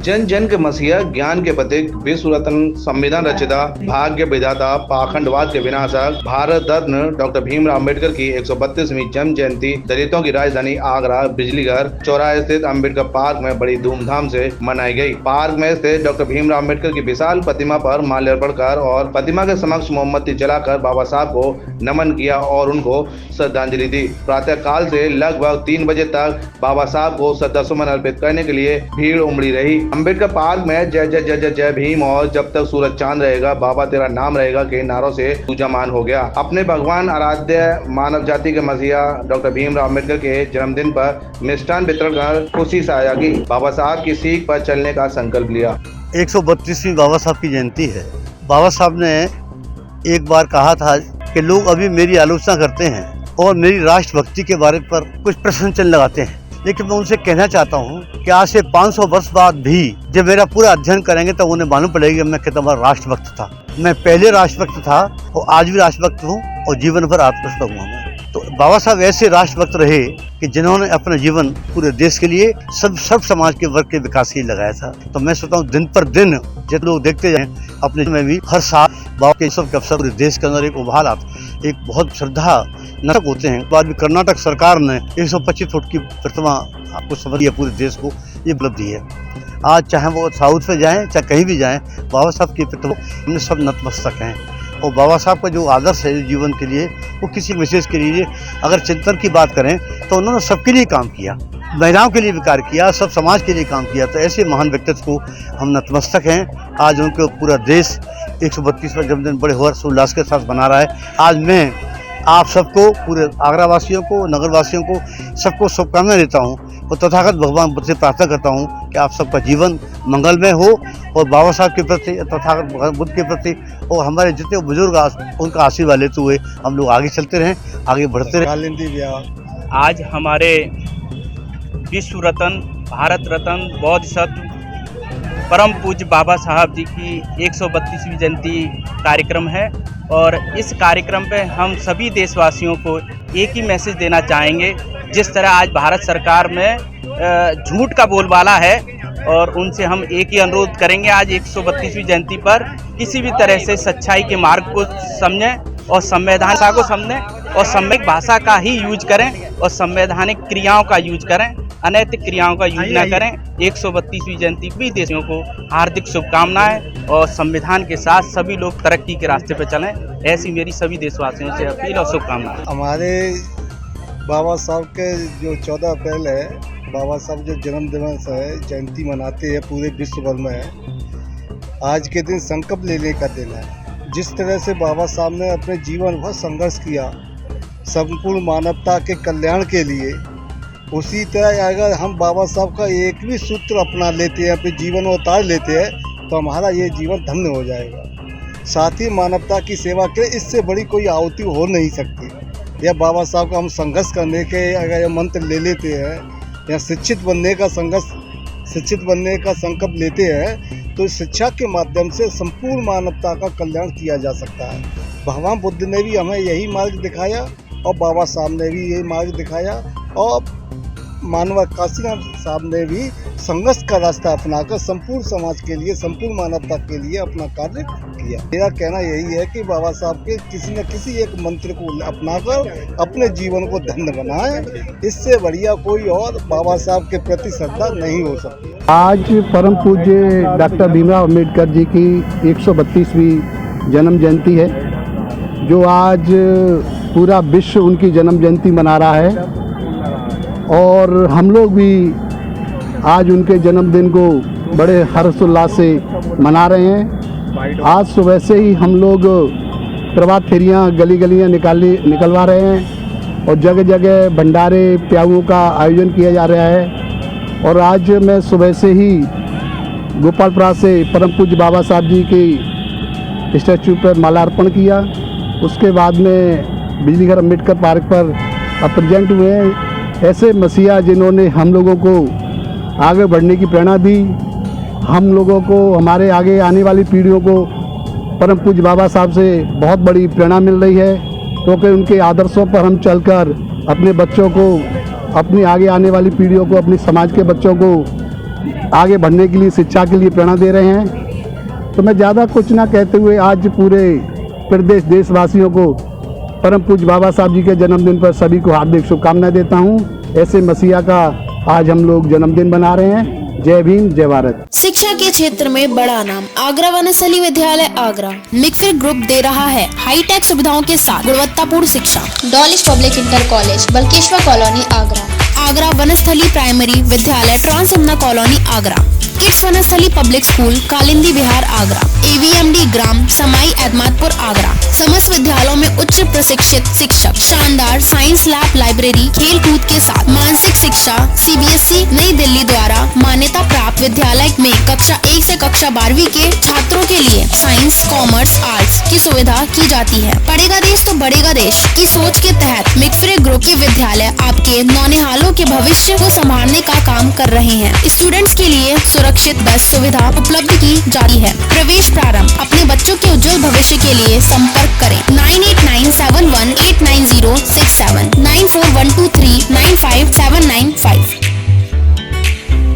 जन जन के मसीहा, ज्ञान के प्रतीक, विश्व रत्न, संविधान रचयिता, भाग्य विधाता, पाखंडवाद के विनाशक, भारत रत्न डॉक्टर भीमराव अम्बेडकर की 132वीं जन्म जयंती दलितों की राजधानी आगरा बिजलीघर चौराहे स्थित अम्बेडकर पार्क में बड़ी धूमधाम से मनाई गई। पार्क में स्थित डॉक्टर भीमराव अम्बेडकर की विशाल प्रतिमा पर माल्यार्पण कर और प्रतिमा के समक्ष मोमबत्ती जलाकर बाबा साहब को नमन किया और उनको श्रद्धांजलि दी। प्रातः काल से लगभग 3 बजे तक बाबा साहब को श्रद्धासुमन अर्पित करने के लिए भीड़ उमड़ी रही। अम्बेडकर पार्क में जय जय जय जय जय भीम और जब तक सूरज चांद रहेगा बाबा तेरा नाम रहेगा के नारों से पूजामान हो गया। अपने भगवान आराध्य मानव जाति के मसीहा डॉक्टर भीमराव अम्बेडकर के जन्मदिन पर मिष्ठान वितरण कर खुशी साझा की। बाबा साहब की सीख पर चलने का संकल्प लिया। 132वीं बाबा साहब की जयंती है। बाबा साहब ने एक बार कहा था कि लोग अभी मेरी आलोचना करते हैं और मेरी राष्ट्रभक्ति के बारे पर कुछ प्रश्न चिन्ह लगाते हैं, लेकिन मैं उनसे कहना चाहता हूँ कि आज से 500 वर्ष बाद भी जब मेरा पूरा अध्ययन करेंगे तो उन्हें मालूम पड़ेगा मैं कितना बड़ा राष्ट्रभक्त था। मैं पहले राष्ट्रभक्त था और आज भी राष्ट्रभक्त हूँ और जीवन भर आत्मस्थ हुआ मैं। तो बाबा साहब ऐसे राष्ट्रभक्त रहे कि जिन्होंने अपना जीवन पूरे देश के लिए सब समाज के वर्ग के विकास के लिए लगाया था। तो मैं सोचता हूँ दिन पर दिन जितने लोग देखते जाएं अपने में भी हर साल बाबा के सब के अवसर पूरे देश के अंदर एक उभार आता, एक बहुत श्रद्धा नाटक होते हैं। बाद में कर्नाटक सरकार ने 125 फुट की प्रतिमा आपको समझ दिया पूरे देश को, ये उपलब्धि है। आज चाहे वो साउथ में जाएं चाहे कहीं भी जाएं बाबा साहब की प्रतिमा हमने सब नतमस्तक हैं। और बाबा साहब का जो आदर्श है जीवन के लिए वो किसी विशेष के लिए अगर चिंतन की बात करें तो उन्होंने सबके लिए काम किया, महिलाओं के लिए भी कार्य किया, सब समाज के लिए काम किया। तो ऐसे महान व्यक्तित्व को हम नतमस्तक हैं। आज उनको पूरा देश 132वां जन्मदिन बड़े हर्ष उल्लास के साथ मना रहा है। आज मैं आप सबको, पूरे आगरा वासियों को, नगर वासियों को, सबको शुभकामनाएं देता हूँ और तथागत भगवान बुद्ध से प्रार्थना करता हूँ कि आप सबका जीवन मंगलमय हो और बाबा साहब के प्रति, तथागत भगवान बुद्ध के प्रति और हमारे जितने बुजुर्ग उनका आशीर्वाद लेते हुए हम लोग आगे चलते रहें, आगे बढ़ते रहें। आज हमारे विश्व रत्न, भारत रत्न, बोधिसत्व, परम पूज्य बाबा साहब जी की 132वीं जयंती कार्यक्रम है और इस कार्यक्रम पे हम सभी देशवासियों को एक ही मैसेज देना चाहेंगे। जिस तरह आज भारत सरकार में झूठ का बोलबाला है और उनसे हम एक ही अनुरोध करेंगे, आज 132वीं जयंती पर किसी भी तरह से सच्चाई के मार्ग को समझें और संवैधानिक भाषा को समझें और संवैधानिक भाषा का ही यूज करें और संवैधानिक क्रियाओं का यूज करें, अनैतिक क्रियाओं का यूज न करें। 132वीं जयंती भी देशों को हार्दिक शुभकामनाएं और संविधान के साथ सभी लोग तरक्की के रास्ते पर चलें, ऐसी मेरी सभी देशवासियों से अपील और शुभकामनाएं। हमारे बाबा साहब के जो 14 अप्रैल है, बाबा साहब जो जन्म दिवस है, जयंती मनाते हैं पूरे विश्व भर में। आज के दिन संकल्प लेने का दिन है। जिस तरह से बाबा साहब ने अपने जीवन भर संघर्ष किया संपूर्ण मानवता के कल्याण के लिए, उसी तरह अगर हम बाबा साहब का एक भी सूत्र अपना लेते हैं, अपने जीवन में उतार लेते हैं तो हमारा ये जीवन धन्य हो जाएगा। साथ ही मानवता की सेवा के इससे बड़ी कोई आहुति हो नहीं सकती। या बाबा साहब का हम संघर्ष करने के अगर मंत्र ले लेते हैं या शिक्षित बनने का संकल्प लेते हैं तो शिक्षा के माध्यम से संपूर्ण मानवता का कल्याण किया जा सकता है। भगवान बुद्ध ने भी हमें यही मार्ग दिखाया और बाबा साहब ने भी यही मार्ग दिखाया और मानव काशीनाथ साहब ने भी संघर्ष का रास्ता अपनाकर संपूर्ण समाज के लिए, संपूर्ण मानवता के लिए अपना कार्य किया। मेरा कहना यही है कि बाबा साहब के किसी न किसी एक मंत्र को अपनाकर अपने जीवन को धन्य बनाएं। इससे बढ़िया कोई और बाबा साहब के प्रति श्रद्धा नहीं हो सकती। आज परम पूज्य डॉक्टर भीमराव अम्बेडकर जी की 132वीं जन्म जयंती है, जो आज पूरा विश्व उनकी जन्म जयंती मना रहा है और हम लोग भी आज उनके जन्मदिन को बड़े हर्षोल्लास से मना रहे हैं। आज सुबह से ही हम लोग प्रभात फेरियाँ गली गलियाँ निकलवा रहे हैं और जगह जगह भंडारे प्याऊओं का आयोजन किया जा रहा है। और आज मैं सुबह से ही गोपालपुरा से परम पूज्य बाबा साहब जी की स्टैचू पर माल्यार्पण किया। उसके बाद में बिजलीघर अम्बेडकर पार्क पर प्रेजेंट हुए हैं ऐसे मसीहा जिन्होंने हम लोगों को आगे बढ़ने की प्रेरणा दी, हम लोगों को, हमारे आगे आने वाली पीढ़ियों को परम पूज्य बाबा साहब से बहुत बड़ी प्रेरणा मिल रही है, क्योंकि उनके आदर्शों पर हम चलकर अपने बच्चों को, अपनी आगे आने वाली पीढ़ियों को, अपने समाज के बच्चों को आगे बढ़ने के लिए, शिक्षा के लिए प्रेरणा दे रहे हैं। तो मैं ज़्यादा कुछ ना कहते हुए आज पूरे प्रदेश देशवासियों को परम पूज्य बाबा साहब जी के जन्मदिन पर सभी को हार्दिक शुभकामनाएं देता हूं। ऐसे मसीहा का आज हम लोग जन्मदिन मना रहे हैं। जय भीम, जय भारत। शिक्षा के क्षेत्र में बड़ा नाम आगरा वनस्थली विद्यालय आगरा मिक्सर ग्रुप दे रहा है हाईटेक सुविधाओं के साथ गुणवत्तापूर्ण शिक्षा। डॉलिश public inter college, Balkeshwar colony, Agra. Agra Vanasthali primary Vidyalaya, Transyamuna colony, Agra. Kids Vanasthali public school, Kalindi Bihar, Agra. AVMD ग्राम समाई एदमातपुर, आगरा। समस्त विद्यालयों में उच्च प्रशिक्षित शिक्षक, शानदार साइंस लैब, लाइब्रेरी, खेल कूद के साथ मानसिक शिक्षा। CBSE नई दिल्ली द्वारा मान्यता प्राप्त विद्यालय में कक्षा 1 से कक्षा 12वीं के छात्रों के लिए साइंस, कॉमर्स, आर्ट्स की सुविधा की जाती है। पढ़ेगा देश तो बढ़ेगा देश की सोच के तहत मिक्सर ग्रुप के विद्यालय आपके नौनिहालों के भविष्य को संभालने का काम कर रहे हैं। स्टूडेंट्स के लिए सुरक्षित बस सुविधा उपलब्ध की जाती है। प्रवेश प्रारंभ। अपने बच्चों के उज्जवल भविष्य के लिए संपर्क करें 9897189067 9412395795।